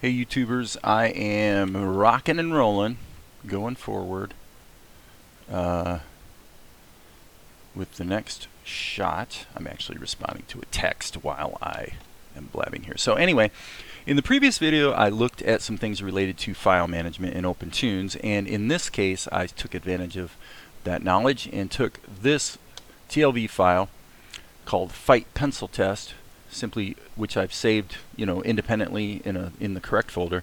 Hey YouTubers, I am rocking and rolling, going forward with the next shot. I'm actually responding to a text while I am blabbing here. So anyway, in the previous video I looked at some things related to file management in OpenToonz, and in this case I took advantage of that knowledge and took this TLV file called Fight Pencil Test, simply which I've saved, independently in the correct folder,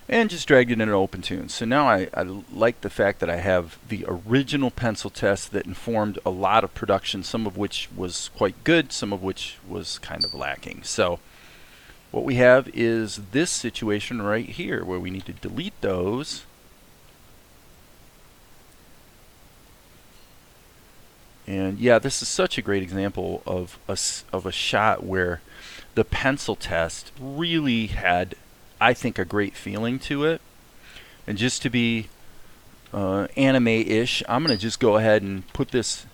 and just dragged it into OpenToonz. So now I like the fact that I have the original pencil test that informed a lot of production, some of which was quite good, some of which was kind of lacking. So what we have is this situation right here where we need to delete those. And yeah, this is such a great example of a shot where the pencil test really had, I think, a great feeling to it. And just to be anime-ish, I'm going to just go ahead and put this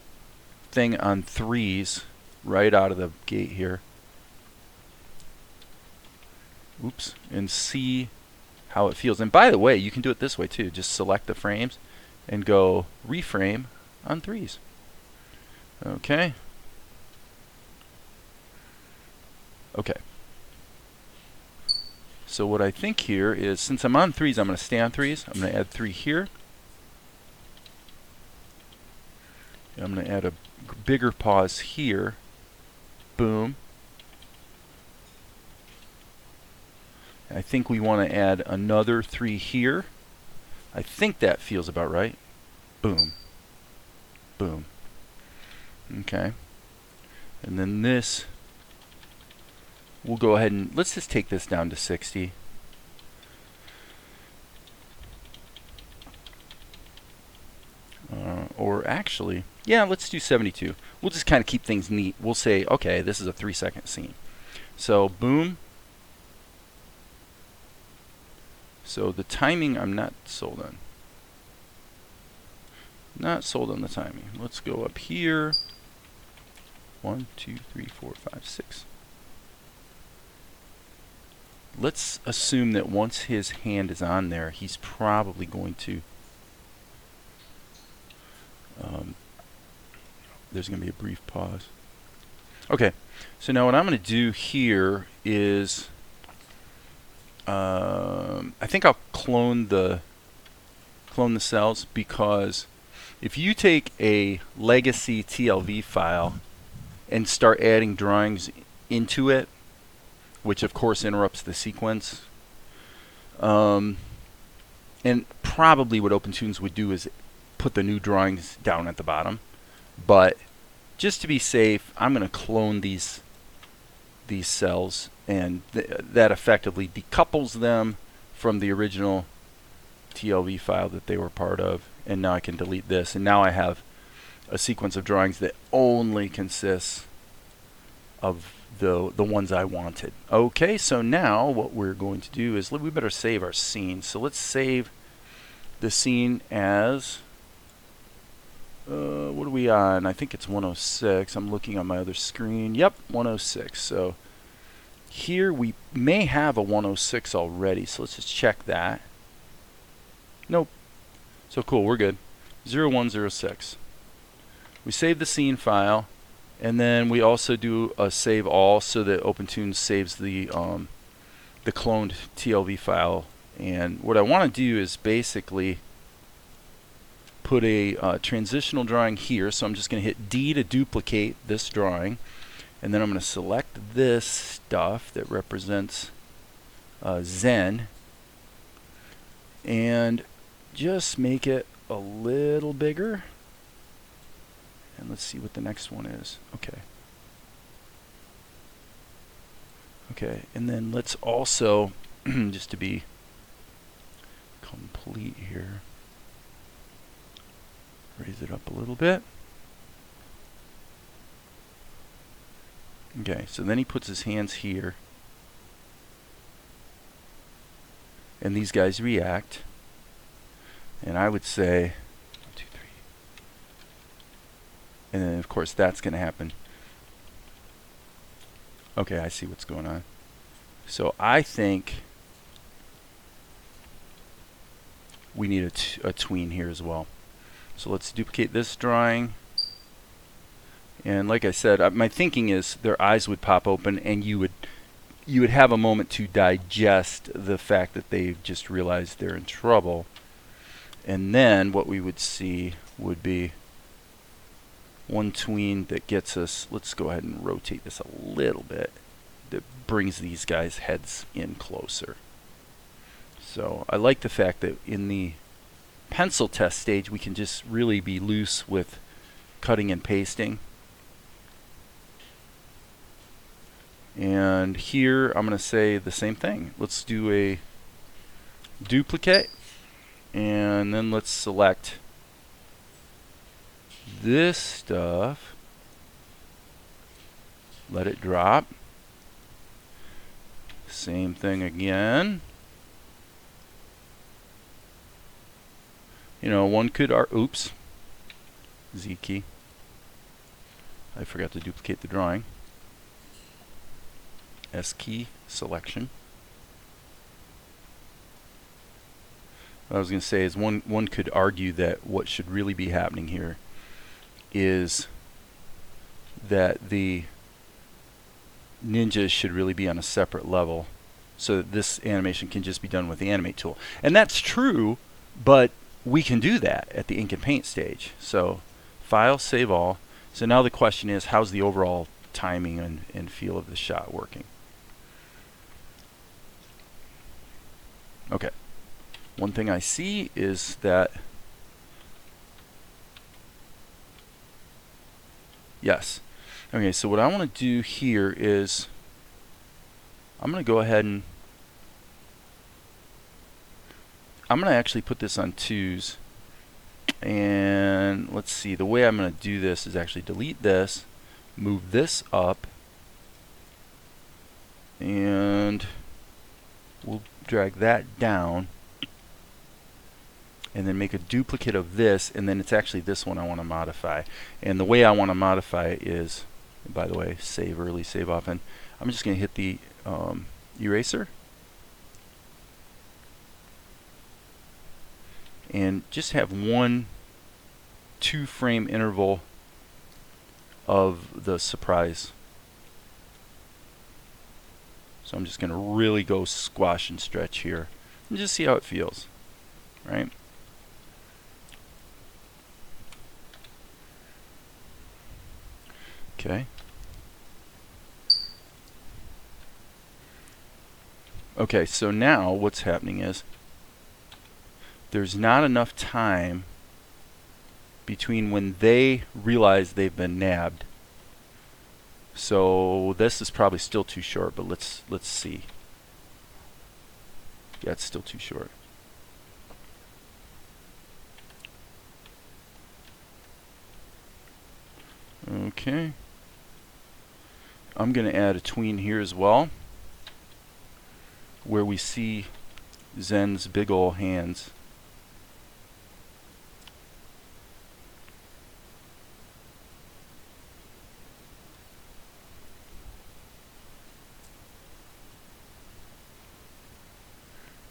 thing on 3s right out of the gate here. Oops. And see how it feels. And by the way, you can do it this way too. Just select the frames and go reframe on 3s. Okay. Okay. So what I think here is, since I'm on 3s, I'm going to stay on 3s. I'm going to add 3 here. And I'm going to add a bigger pause here. Boom. I think we want to add another 3 here. I think that feels about right. Boom. Boom. Okay. And then this, we'll go ahead and let's just take this down to 60. Or actually, yeah, let's do 72. We'll just kind of keep things neat. We'll say, okay, this is a 3-second scene. So boom. So the timing I'm not sold on. Not sold on the timing. Let's go up here. 1, 2, 3, 4, 5, 6. Let's assume that once his hand is on there, he's probably going to, there's going to be a brief pause. Okay, so now what I'm going to do here is, I think I'll clone the cells, because if you take a legacy TLV file and start adding drawings into it, which of course interrupts the sequence, and probably what OpenToonz would do is put the new drawings down at the bottom. But just to be safe, I'm going to clone these cells, and that effectively decouples them from the original TLV file that they were part of. And now I can delete this, and now I have a sequence of drawings that only consists of the ones I wanted. Okay, so now what we're going to do is we better save our scene. So let's save the scene as what are we on? I think it's 106. I'm looking on my other screen. Yep, 106. So here we may have a 106 already, so let's just check that. Nope. So cool, we're good. 0106. We save the scene file, and then we also do a save all so that OpenToonz saves the cloned TLV file. And what I want to do is basically put a transitional drawing here. So I'm just going to hit D to duplicate this drawing, and then I'm going to select this stuff that represents Zen, and just make it a little bigger. And let's see what the next one is. Okay. Okay, and then let's also, just to be complete here, raise it up a little bit. Okay, so then he puts his hands here, and these guys react. And I would say 1, 2, 3. And then of course that's going to happen. Okay, I see what's going on. So I think we need a tween here as well. So let's duplicate this drawing. And like I said, my thinking is their eyes would pop open and you would have a moment to digest the fact that they've just realized they're in trouble. And then what we would see would be one tween that gets us, let's go ahead and rotate this a little bit, that brings these guys' heads in closer. So I like the fact that in the pencil test stage we can just really be loose with cutting and pasting. And here I'm going to say the same thing. Let's do a duplicate, and then let's select this stuff, let it drop, same thing again. You know, one could oops, Z key, I forgot to duplicate the drawing. S key, selection. What I was going to say is one could argue that what should really be happening here is that the ninjas should really be on a separate level so that this animation can just be done with the animate tool. And that's true, but we can do that at the ink and paint stage. So file, save all. So now the question is, how's the overall timing and feel of the shot working? Okay. One thing I see is that, yes. Okay, so what I want to do here is I'm going to go ahead and I'm going to actually put this on 2s. And let's see, the way I'm going to do this is actually delete this, move this up, and we'll drag that down, and then make a duplicate of this, and then it's actually this one I want to modify. And the way I want to modify it is, by the way, save early, save often. I'm just going to hit the eraser and just have 1 2-frame interval of the surprise. So I'm just going to really go squash and stretch here and just see how it feels, right? Okay. Okay, so now what's happening is there's not enough time between when they realize they've been nabbed. So this is probably still too short, but let's see. Yeah, it's still too short. Okay. I'm going to add a tween here as well, where we see Zen's big ol' hands.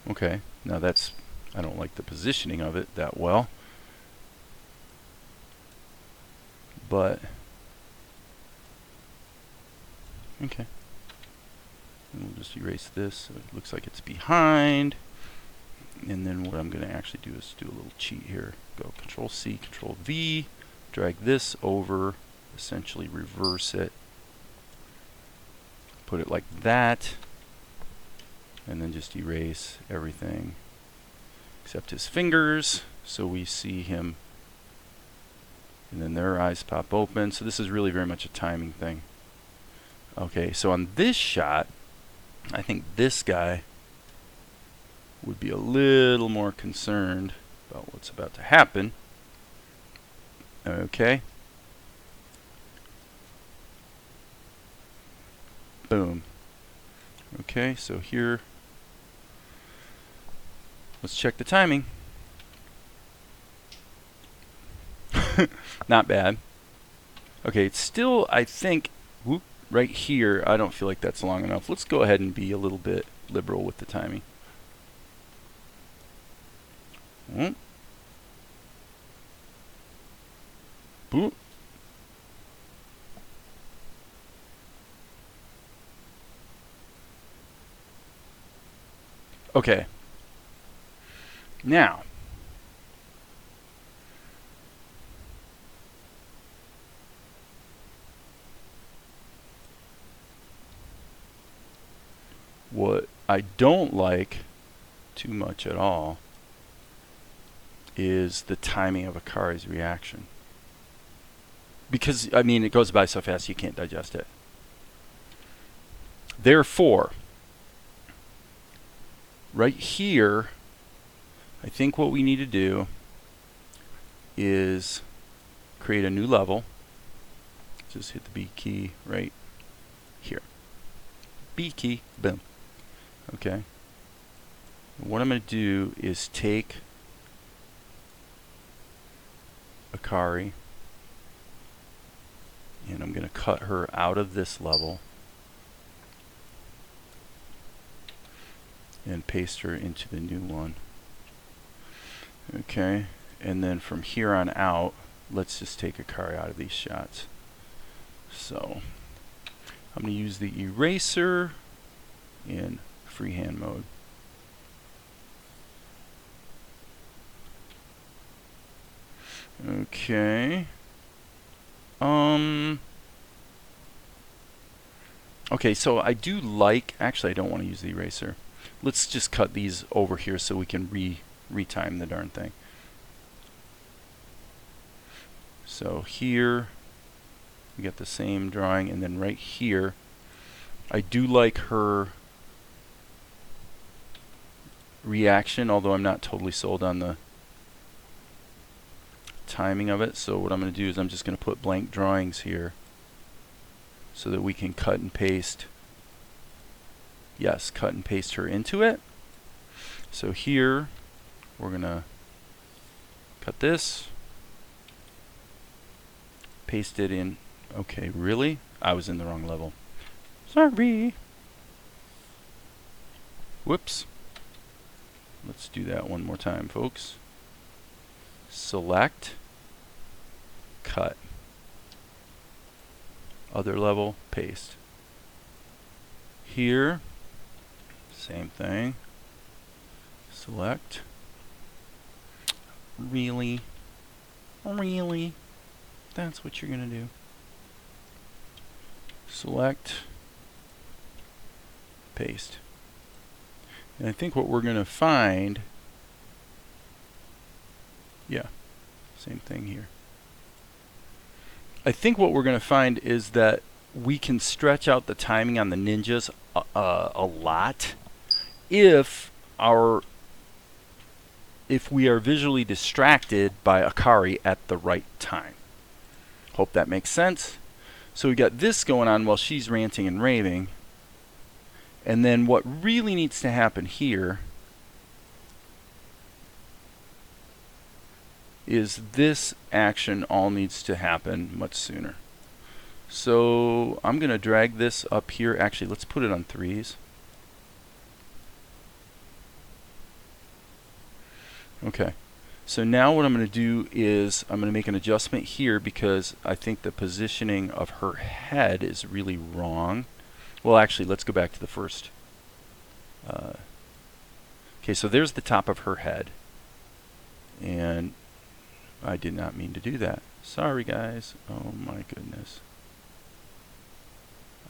Okay, now that's, I don't like the positioning of it that well, but okay. And we'll just erase this so it looks like it's behind. And then what I'm going to actually do is do a little cheat here. Go Control C, Control V, drag this over, essentially reverse it, put it like that, and then just erase everything except his fingers, so we see him, and then their eyes pop open. So this is really very much a timing thing. Okay, so on this shot, I think this guy would be a little more concerned about what's about to happen. Okay. Boom. Okay, so here, let's check the timing. Not bad. Okay, it's still, I think, whoop, right here, I don't feel like that's long enough. Let's go ahead and be a little bit liberal with the timing. Mm. Boop. Okay. Now, what I don't like too much at all is the timing of Akari's reaction. Because, I mean, it goes by so fast you can't digest it. Therefore, right here, I think what we need to do is create a new level. Just hit the B key right here. B key, boom. Okay. What I'm going to do is take Akari and I'm going to cut her out of this level and paste her into the new one. Okay, and then from here on out, let's just take Akari out of these shots. So I'm going to use the eraser in freehand mode. Okay. Okay, so I do like, actually I don't want to use the eraser. Let's just cut these over here so we can retime the darn thing. So here we get the same drawing, and then right here I do like her reaction, although I'm not totally sold on the timing of it. So what I'm going to do is I'm just going to put blank drawings here so that we can cut and paste. Yes, cut and paste her into it. So here we're going to cut this, paste it in. Okay, really? I was in the wrong level. Sorry. Whoops. Let's do that one more time, folks. Select, cut, other level, paste. Here, same thing. Select. Really? Really? That's what you're going to do. Select, paste. And I think what we're going to find, yeah, same thing here. I think what we're going to find is that we can stretch out the timing on the ninjas a lot if we are visually distracted by Akari at the right time. Hope that makes sense. So we got this going on while she's ranting and raving. And then what really needs to happen here is this action all needs to happen much sooner. So I'm going to drag this up here. Actually, let's put it on 3s. Okay. So now what I'm going to do is I'm going to make an adjustment here because I think the positioning of her head is really wrong. Well, actually, let's go back to the first. Okay, so there's the top of her head. And I did not mean to do that. Sorry, guys. Oh, my goodness.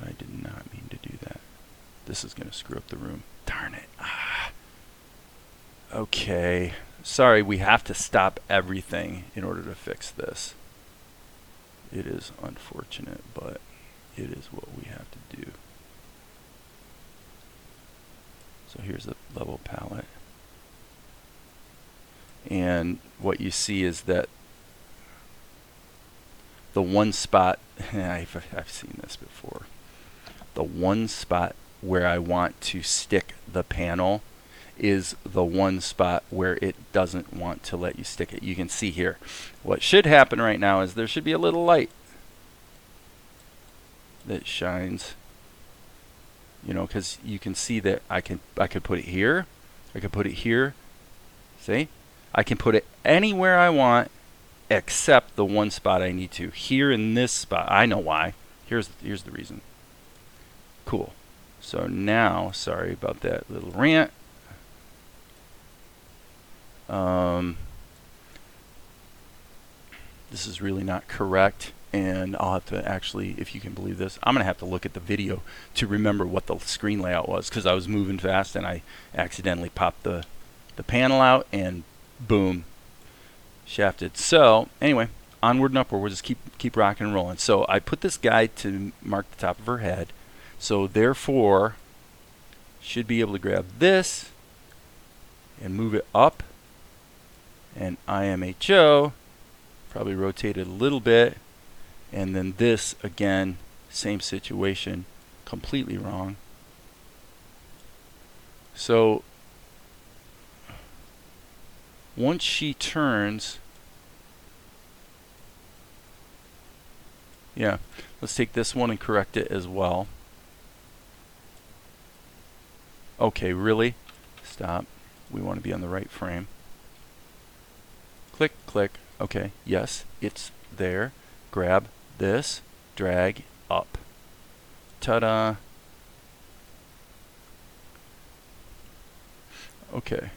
I did not mean to do that. This is going to screw up the room. Darn it. Ah. Okay. Sorry, we have to stop everything in order to fix this. It is unfortunate, but it is what we have to do. So here's the level palette. And what you see is that the one spot, I've seen this before, the one spot where I want to stick the panel is the one spot where it doesn't want to let you stick it. You can see here. What should happen right now is there should be a little light that shines, you know, because you can see that I could put it here, I could put it here, see? I can put it anywhere I want except the one spot I need to. Here in this spot. I know why. Here's the reason. Cool. So now, sorry about that little rant. This is really not correct, and I'll have to actually, if you can believe this, I'm going to have to look at the video to remember what the screen layout was, because I was moving fast and I accidentally popped the panel out and boom, shafted. So anyway, onward and upward. We'll just keep rocking and rolling. So I put this guide to mark the top of her head. So therefore, should be able to grab this and move it up. And IMHO, probably rotate it a little bit. And then this, again, same situation, completely wrong. So once she turns, yeah, let's take this one and correct it as well. Okay, really? Stop. We want to be on the right frame. Click, click. Okay, yes, it's there. Grab this, drag up. Ta-da. Okay.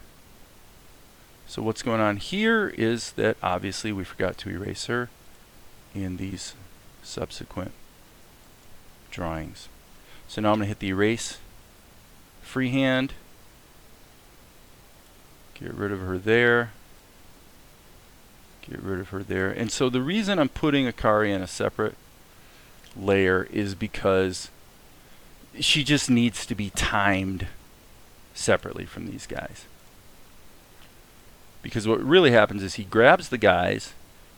So what's going on here is that obviously we forgot to erase her in these subsequent drawings. So now I'm going to hit the erase freehand. Get rid of her there. Get rid of her there. And so the reason I'm putting Akari in a separate layer is because she just needs to be timed separately from these guys. Because what really happens is he grabs the guys,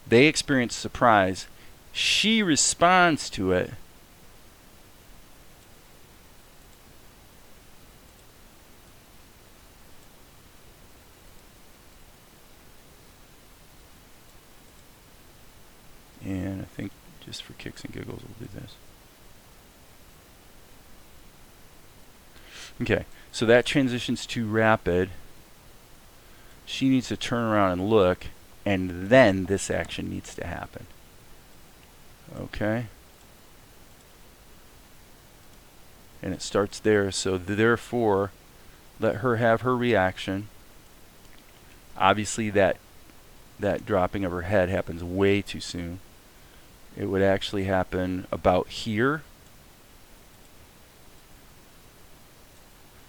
they experience surprise, she responds to it, and I think just for kicks and giggles we'll do this. Okay, so that transitions to rapid. She needs to turn around and look, and then this action needs to happen. Okay. And it starts there, so therefore let her have her reaction. Obviously that dropping of her head happens way too soon. It would actually happen about here.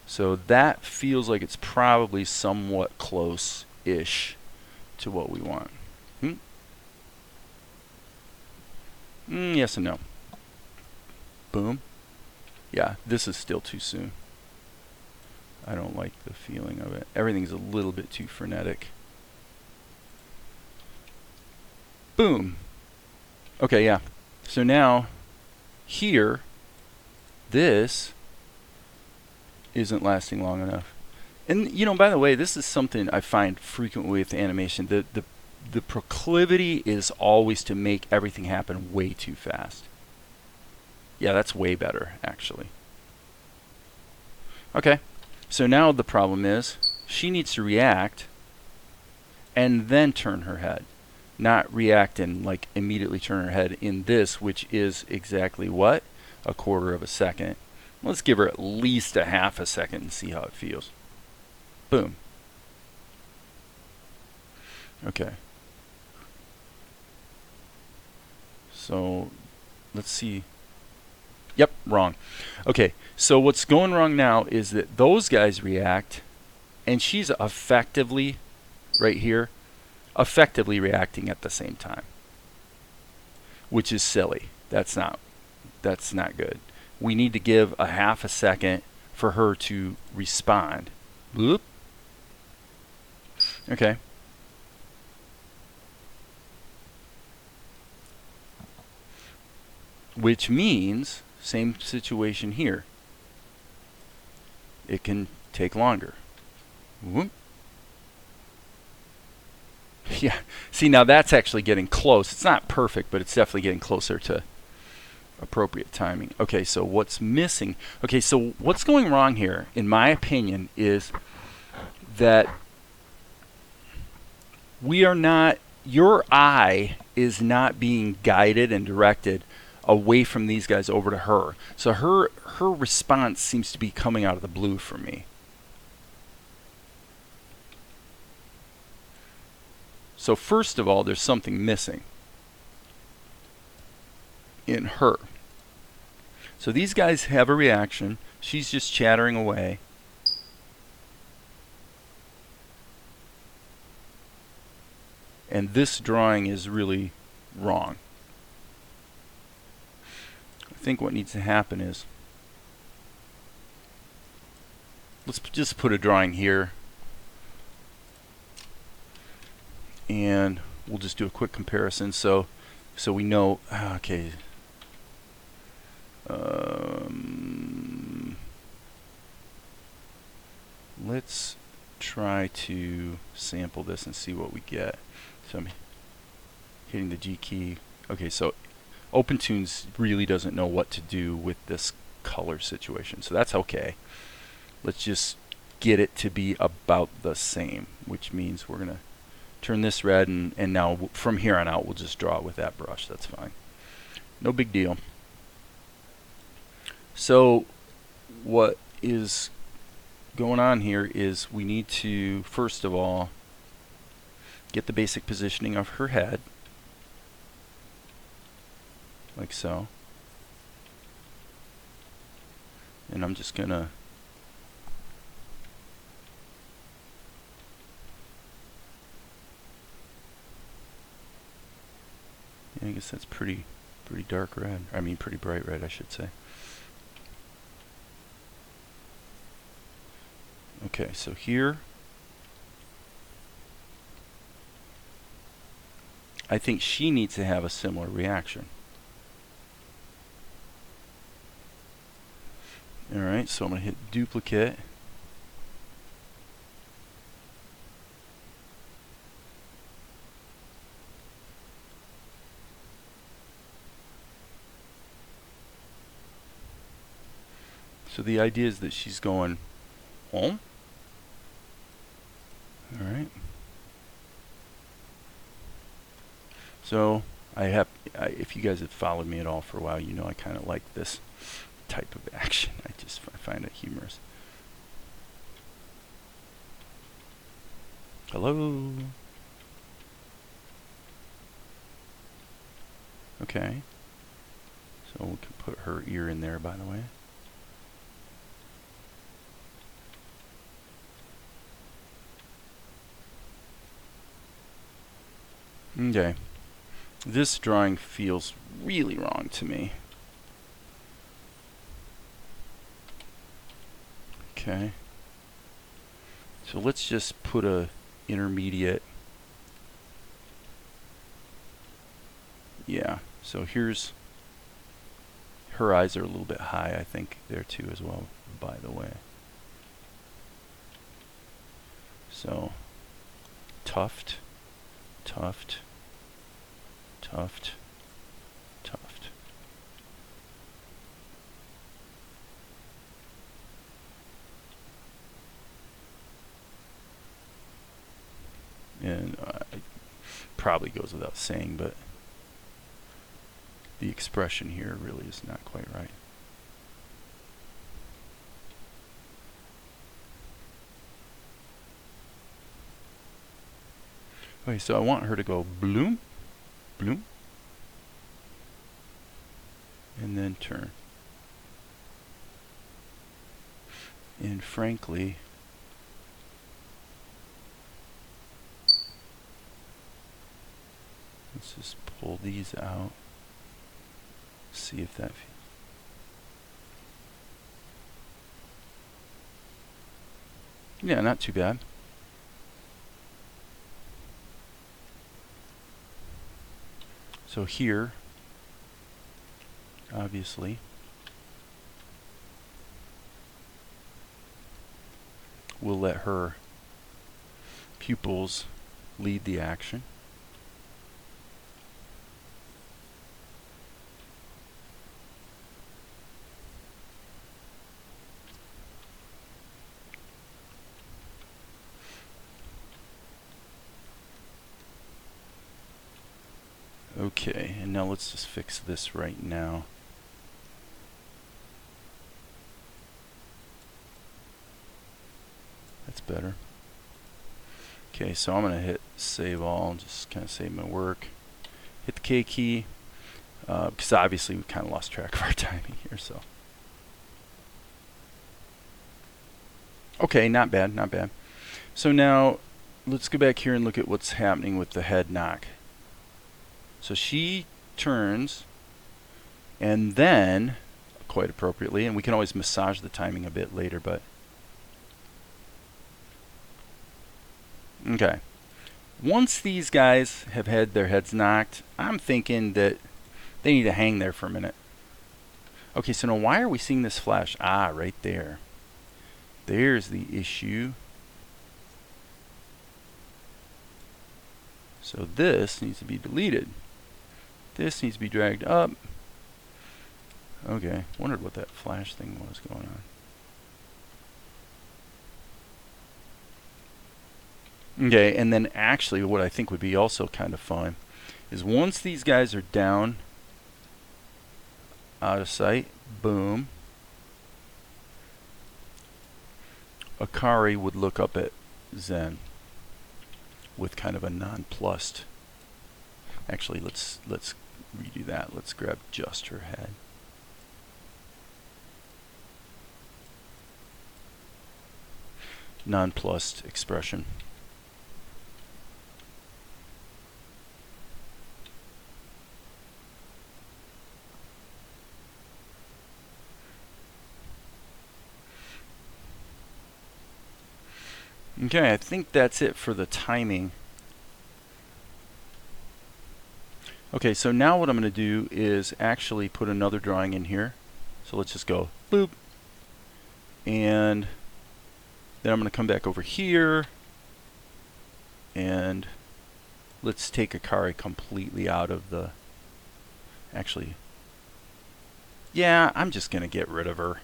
So that feels like it's probably somewhat close-ish to what we want. Yes and no. Boom. Yeah, this is still too soon. I don't like the feeling of it. Everything's a little bit too frenetic. Boom. Okay, yeah. So now, here, this isn't lasting long enough. And you know, by the way, this is something I find frequently with animation. The proclivity is always to make everything happen way too fast. Yeah, that's way better, actually. Okay, so now the problem is she needs to react and then turn her head. Not react and like immediately turn her head in this, which is exactly what? A quarter of a second. Let's give her at least a half a second and see how it feels. Boom. Okay. So let's see. Yep, wrong. Okay, so what's going wrong now is that those guys react, and she's effectively, right here, effectively reacting at the same time, which is silly. That's not good. We need to give a half a second for her to respond. Whoop. Okay. Which means, same situation here. It can take longer. Whoop. Yeah. See, now that's actually getting close. It's not perfect, but it's definitely getting closer to appropriate timing. Okay, so what's missing? Okay, so what's going wrong here, in my opinion, is that We are not, your eye is not being guided and directed away from these guys over to her. So her response seems to be coming out of the blue for me. So first of all, there's something missing in her. So these guys have a reaction. She's just chattering away. And this drawing is really wrong. I think what needs to happen is, let's just put a drawing here. And we'll just do a quick comparison so we know, okay. Let's try to sample this and see what we get. So I'm hitting the G key. Okay, so OpenToonz really doesn't know what to do with this color situation, so that's okay. Let's just get it to be about the same, which means we're gonna turn this red, and now from here on out we'll just draw it with that brush. That's fine, no big deal. So what is going on here is we need to first of all get the basic positioning of her head, like so. And I'm just gonna I guess that's pretty dark red. I mean pretty bright red, I should say. Okay, so here I think she needs to have a similar reaction. Alright, so I'm going to hit duplicate. So the idea is that she's going home. Alright. So if you guys have followed me at all for a while, you know I kind of like this type of action. I find it humorous. Hello. Okay. So we can put her ear in there, by the way. Okay. This drawing feels really wrong to me. Okay. So let's just put a intermediate. Yeah. So here's her eyes are a little bit high, I think, there too as well, by the way. So tuft, tuft, tuft, tuft. And it probably goes without saying, but the expression here really is not quite right. Okay, so I want her to go bloom, bloom, and then turn. And frankly, let's just pull these out, see if that yeah, not too bad. So here, obviously, we'll let her pupils lead the action. Okay, and now let's just fix this right now. That's better. Okay, so I'm going to hit save all, just kind of save my work. Hit the K key, because obviously we kind of lost track of our timing here. So, okay, not bad, not bad. So now let's go back here and look at what's happening with the head knock. So she turns, and then, quite appropriately, and we can always massage the timing a bit later, but okay. Once these guys have had their heads knocked, I'm thinking that they need to hang there for a minute. Okay, so now why are we seeing this flash? Ah, right there. There's the issue. So this needs to be deleted. This needs to be dragged up. Okay, wondered what that flash thing was going on. Okay, and then actually what I think would be also kind of fun is once these guys are down, out of sight, boom, Akari would look up at Zen with kind of a nonplussed. Actually, let's redo that. Let's grab just her head. Nonplussed expression. Okay, I think that's it for the timing. Okay, so now what I'm going to do is actually put another drawing in here. So let's just go boop. And then I'm going to come back over here. And let's take Akari completely out of the... Actually, yeah, I'm just going to get rid of her.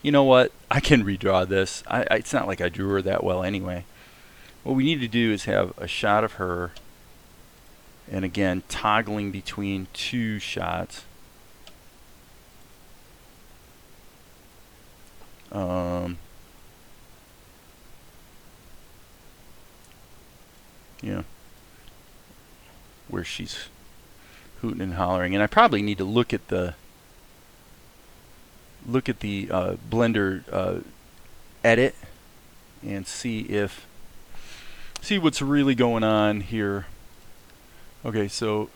You know what? I can redraw this. It's not like I drew her that well anyway. What we need to do is have a shot of her, and again, toggling between two shots. Yeah, where she's hooting and hollering, and I probably need to look at the Blender edit and see what's really going on here. Okay, so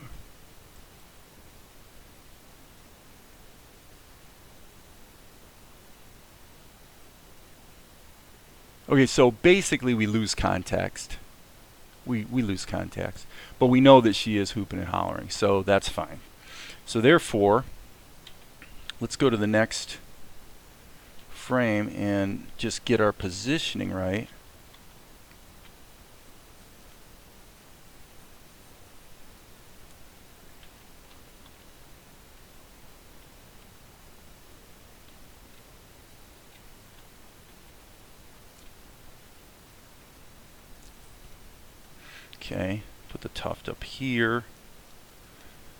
basically we lose context. We lose context, but we know that she is hooping and hollering, so that's fine. So therefore, let's go to the next frame and just get our positioning right. Okay, put the tuft up here.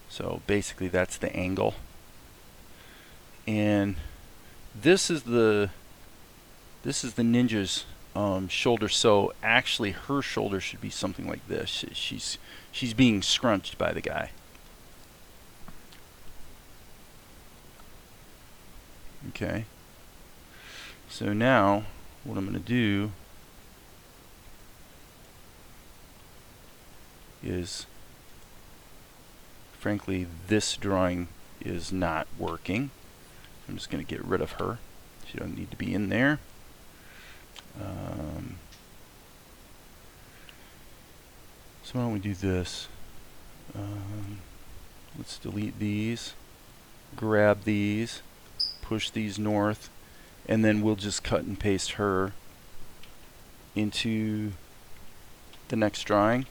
So basically that's the angle. And this is the ninja's shoulder. So actually her shoulder should be something like this. She's being scrunched by the guy. Okay. So now what I'm going to do is, frankly, this drawing is not working. I'm just going to get rid of her. She doesn't need to be in there. So why don't we do this? Let's delete these, grab these, push these north, and then we'll just cut and paste her into the next drawing,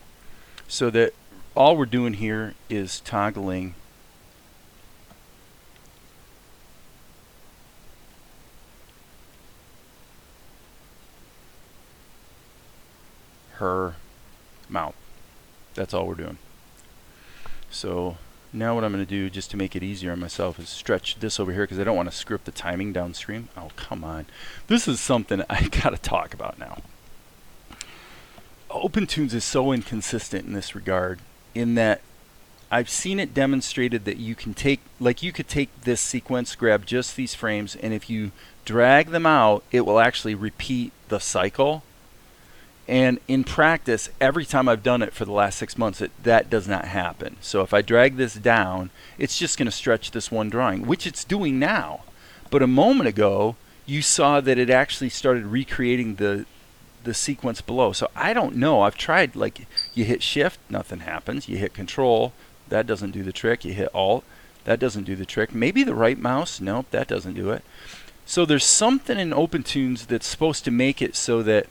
so that all we're doing here is toggling her mouth. That's all we're doing. So Now what I'm going to do, just to make it easier on myself, is stretch this over here because I don't want to screw up the timing downstream. Oh, come on. This is something I got to talk about now. OpenToonz is so inconsistent in this regard, in that I've seen it demonstrated that you can take, like you could take this sequence, grab just these frames, and if you drag them out, it will actually repeat the cycle. And in practice, every time I've done it for the last 6 months, that does not happen. So if I drag this down, it's just going to stretch this one drawing, which it's doing now. But a moment ago, you saw that it actually started recreating the sequence below. So I don't know. I've tried, like, you hit shift, nothing happens. You hit control, that doesn't do the trick. You hit alt, that doesn't do the trick. Maybe the right mouse, nope, that doesn't do it. So there's something in OpenToonz that's supposed to make it so that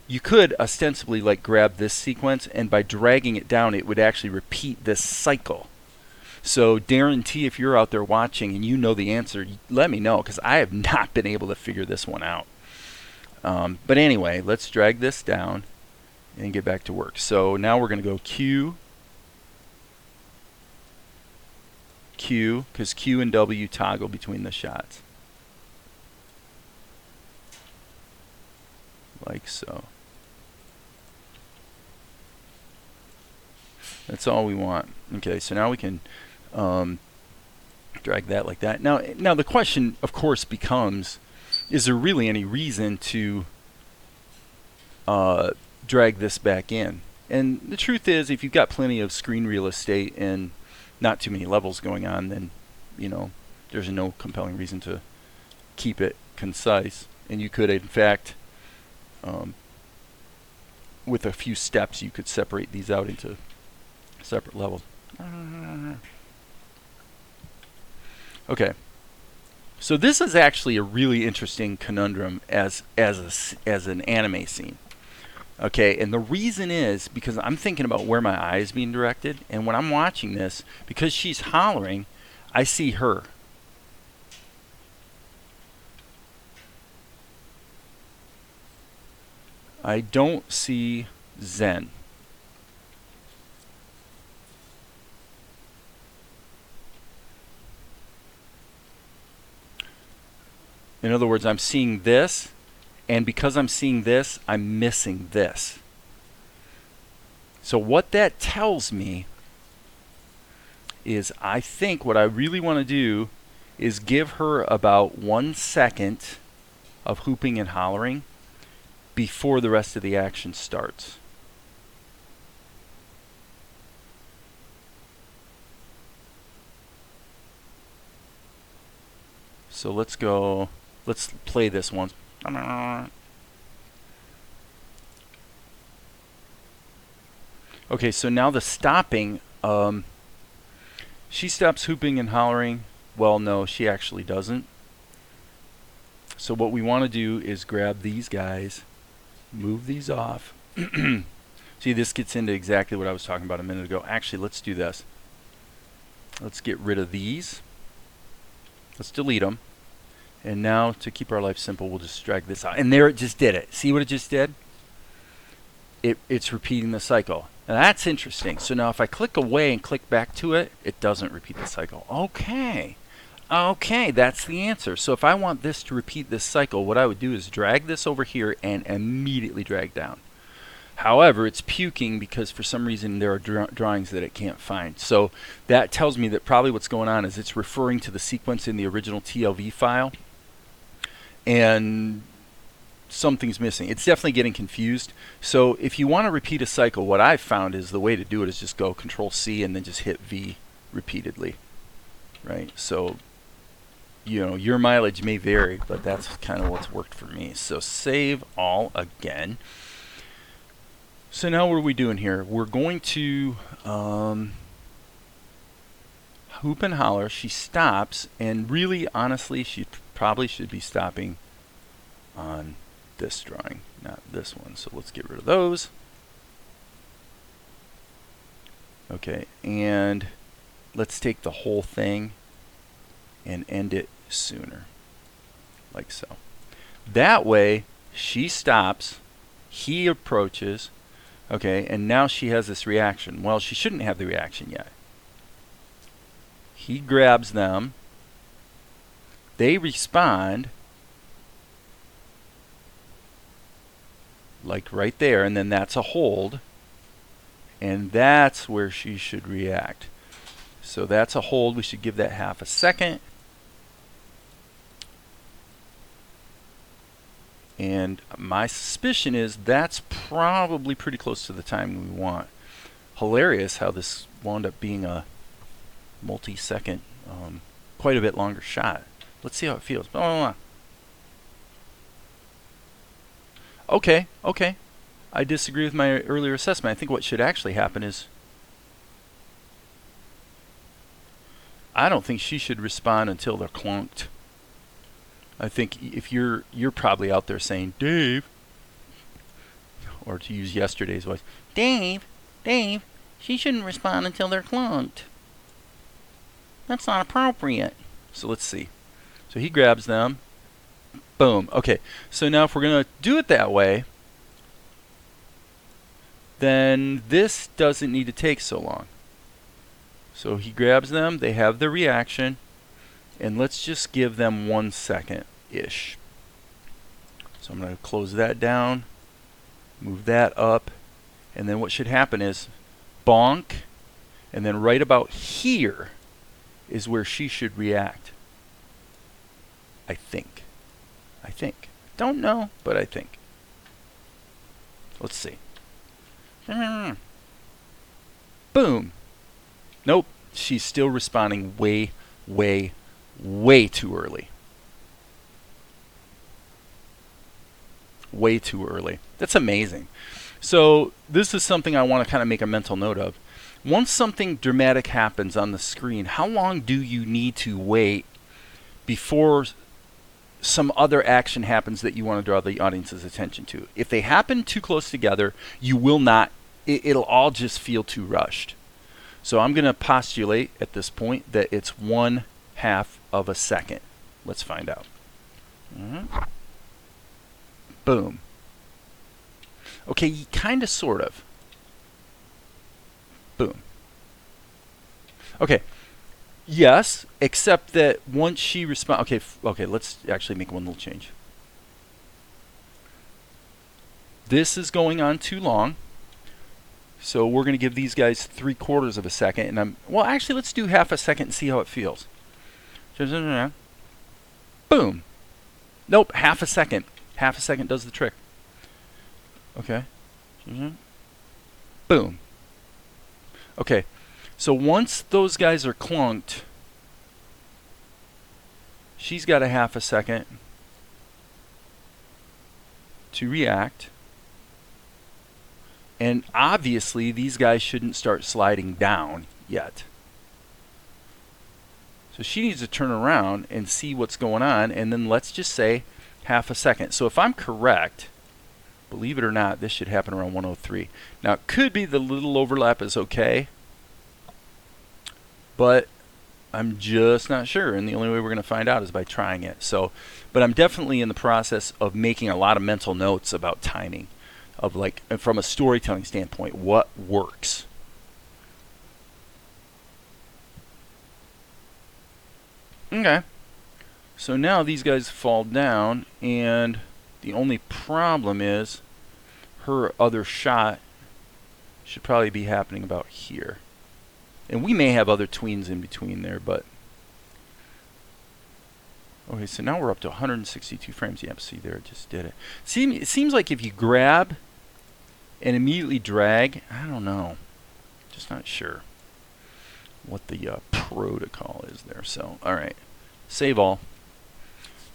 you could ostensibly like grab this sequence, and by dragging it down, it would actually repeat this cycle. So Darren T, if you're out there watching and you know the answer, let me know, because I have not been able to figure this one out. But anyway, let's drag this down and get back to work. So now we're going to go Q, because Q and W toggle between the shots. Like so. That's all we want. Okay, so now we can drag that like that. Now the question, of course, becomes, is there really any reason to drag this back in? And the truth is, if you've got plenty of screen real estate and not too many levels going on, then, you know, there's no compelling reason to keep it concise. And you could, in fact, with a few steps, you could separate these out into separate levels. Okay, so this is actually a really interesting conundrum as an anime scene. Okay, and the reason is because I'm thinking about where my eye is being directed, and when I'm watching this, because she's hollering, I see her. I don't see Zen. In other words, I'm seeing this, and because I'm seeing this, I'm missing this. So what that tells me is, I think what I really want to do is give her about 1 second of hooping and hollering before the rest of the action starts. So let's play this once. Okay, so now the stopping, she stops hooping and hollering. Well, no, she actually doesn't. So what we want to do is grab these guys, move these off. See, this gets into exactly what I was talking about a minute ago. Actually, let's do this. Let's get rid of these. Let's delete them. And now, to keep our life simple, we'll just drag this out. And there, it just did it. See what it just did? It's repeating the cycle. Now that's interesting. So now if I click away and click back to it, it doesn't repeat the cycle. Okay. Okay, that's the answer. So if I want this to repeat this cycle, what I would do is drag this over here and immediately drag down. However, it's puking because for some reason there are drawings that it can't find. So that tells me that probably what's going on is it's referring to the sequence in the original TLV file, and something's missing. It's definitely getting confused. So if you want to repeat a cycle, what I've found is the way to do it is just go Control C and then just hit V repeatedly, right? So, you know, your mileage may vary, but that's kind of what's worked for me. So save all again. So now what are we doing here? We're going to hoop and holler. She stops, and really, honestly, she probably should be stopping on this drawing, not this one. So let's get rid of those. Okay, and let's take the whole thing and end it sooner, like so. That way, she stops, he approaches. Okay, and now she has this reaction. Well, she shouldn't have the reaction yet. He grabs them. They respond, like right there, and then that's a hold. And that's where she should react. So that's a hold. We should give that half a second. And my suspicion is that's probably pretty close to the time we want. Hilarious how this wound up being a multi-second, quite a bit longer shot. Let's see how it feels. Blah, blah, blah. Okay. I disagree with my earlier assessment. I think what should actually happen is I don't think she should respond until they're clunked. I think if you're probably out there saying, Dave, or to use yesterday's voice, Dave, she shouldn't respond until they're clunked. That's not appropriate. So let's see. So he grabs them. Boom. Okay. So now if we're going to do it that way, then this doesn't need to take so long. So he grabs them. They have the reaction. And let's just give them 1 second-ish. So I'm going to close that down, move that up, and then what should happen is bonk, and then right about here is where she should react. I think. Don't know, but I think. Let's see. Boom. Nope. She's still responding way too early. Way too early. That's amazing. So this is something I want to kind of make a mental note of. Once something dramatic happens on the screen, how long do you need to wait before some other action happens that you want to draw the audience's attention to? If they happen too close together, you will not, it'll all just feel too rushed. So I'm going to postulate at this point that it's 1/2 of a second. Let's find out. Boom. Okay, kind of, sort of. Boom. Okay. Yes, except that once she responds... Okay, let's actually make one little change. This is going on too long. So we're going to give these guys 3/4 of a second. And well, actually, let's do 1/2 a second and see how it feels. Boom. Nope, 1/2 a second. 1/2 a second does the trick. Okay. Boom. Okay. So once those guys are clunked, she's got 1/2 a second to react. And obviously, these guys shouldn't start sliding down yet. So she needs to turn around and see what's going on, and then let's just say 1/2 a second. So if I'm correct, believe it or not, this should happen around 103. Now, it could be the little overlap is okay, but I'm just not sure, and the only way we're going to find out is by trying it. So, but I'm definitely in the process of making a lot of mental notes about timing, of like, from a storytelling standpoint, what works. Okay. So now these guys fall down, and the only problem is her other shot should probably be happening about here. And we may have other tweens in between there, but... Okay, so now we're up to 162 frames. Yep, see there, it just did it. See, it seems like if you grab and immediately drag, I don't know. Just not sure what the protocol is there. So, alright. Save all.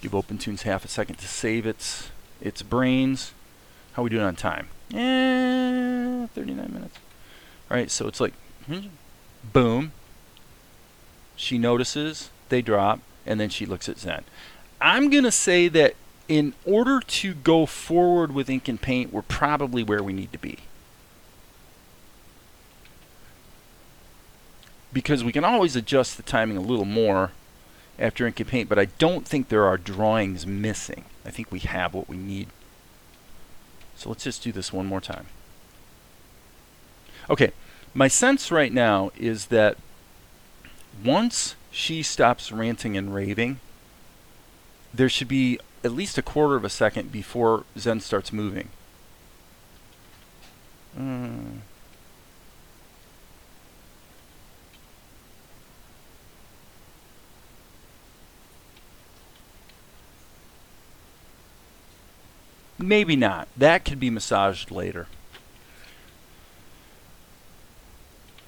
Give OpenToonz 1/2 a second to save its brains. How are we doing on time? 39 minutes. Alright, so it's like, boom. She notices, they drop, and then she looks at Zen. I'm going to say that in order to go forward with ink and paint, we're probably where we need to be. Because we can always adjust the timing a little more after ink and paint, but I don't think there are drawings missing. I think we have what we need. So let's just do this one more time. Okay, my sense right now is that Once she stops ranting and raving, there should be at least a quarter of a second before Zen starts moving. Maybe not. That could be massaged later.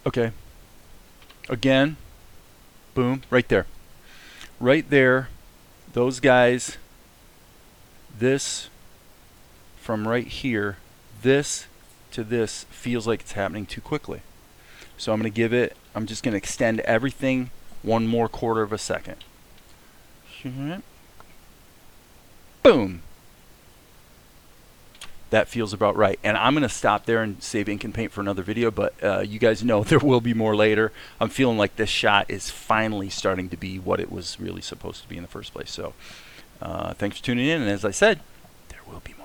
Okay. Again, boom, right there. Right there, those guys, this from right here, this to this feels like it's happening too quickly. So I'm just going to extend everything one more quarter of a second. Boom. That feels about right. And I'm going to stop there and save ink and paint for another video, but you guys know there will be more later. I'm feeling like this shot is finally starting to be what it was really supposed to be in the first place. So thanks for tuning in, and as I said, there will be more.